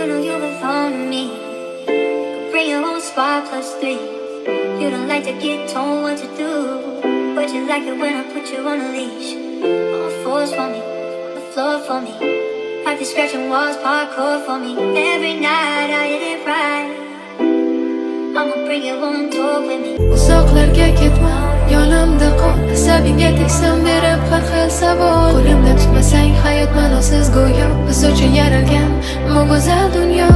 You know you belong to me. Could bring your whole squad +3. You don't like to get told what to do, but you like it when I put you on a leash. On the floors for me, the floor for me. Practice scratching walls, parkour for me. Every night I hit it right. I'ma bring you on tour with me. Uzoqlarga ketma, yonimda qol. Asabingga teksam berib har xil savol. Qo'limda tutmasang hayot ma'nosiz go'yo. Biz uchun yaralgan bu go'zal dunyo.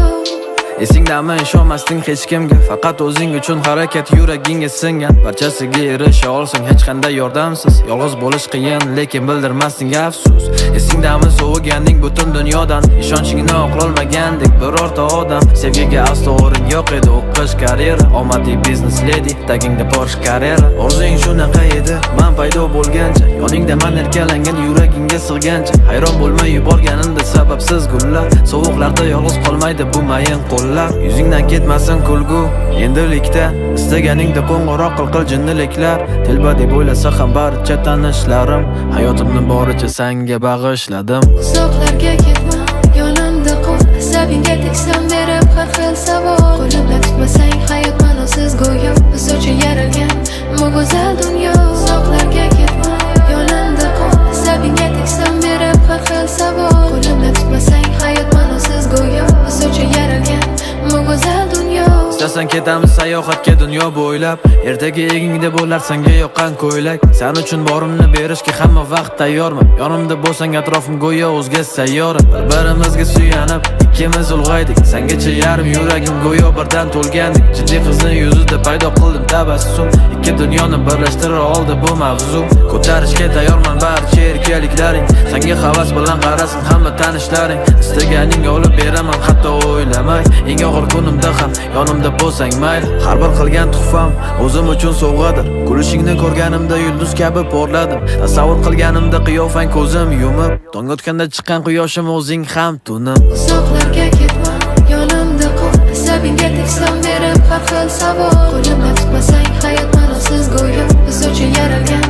Esingdami ishonmasding hech kimga, faqat o'zing uchun harakat yuragingga singan. Barchasiga erisha olsang hech qanday yordamsiz. Yolg'iz bo'lish qiyin, lekin bildirmasding afsus. Esingdami sovuganding butun dunyodan, ishonchingni oqlolmagandek birorta odam. Sevgiga aslo o'rin yo'q edi, o'qish karyera, omadiy biznes lady, tagingda Porsche Carrera. Orzung shunaqa edi, men paydo bo'lgancha, yoningda men erkalangan yuragingga sig'gancha. Hayron bo'lmay yuborganimda sababsiz gullar, sovuqlarda yolg'iz qolmaydi bu mayin qo'llar. Yuzingdan ketmasin kulgu, endilikda istaganingda qo'ng'iroq qil jinniliklar. Telba deb o'ylasa ham barcha tanishlarim, hayotimni boricha senga bag'ishladim. Uzoqlarga ketma, yonimda qol. Asabingga teksam berib har xil savol. Qo'limda tutmasang hayot ma'nosiz go'yo. Biz uchun yaralgan bu go'zal dunyo. Uzoqlarga ketma, yonimda qol. Asabingga teksam berib har xil savol. Qo'limda tutmasang hayot ma'nosiz go'yo. Biz uchun yaralgan bu go'zal dunyo. Istasan ketamiz sayohatga dunyo bo'ylab. Ertaga egingda bo'lar senga yoqqan ko'ylak. Sen uchun borimni berishga hamma vaqt tayyorman. Yonimda bo'lsang atrofim go'yo o'zga sayyora. Bir-birimizga suyanib ikkimiz ulg'aydik. Sengacha yarim yuragim go'yo birdan to'lgandek. Jiddiy qizning yuzida paydo qildim tabassum. Ikki dunyoni birlashtira oldi bu mavzu. Ko'tarishga tayyorman barcha erkaliklaring. Senga havas bilan qarasin hamma tanishlaring. Istaganing olib beraman hatto o'ylamay. Eng og'ir kunimda ham yonimda bo'lsang mayli. Har bir qilgan tuhfam o'zim uchun sovg'adir. Kulishingni ko'rganimda yulduz kabi porladim. Tasavvur qilganimda qiyofang ko'zim yumib, tong otganda chiqqan quyoshim o'zing ham tunim. Uzoqlarga ketma, yonimda qol. Asabingga teksam berib har xil savol. Qo'limda tutmasang hayot ma'nosiz go'yo. Biz uchun yaralgan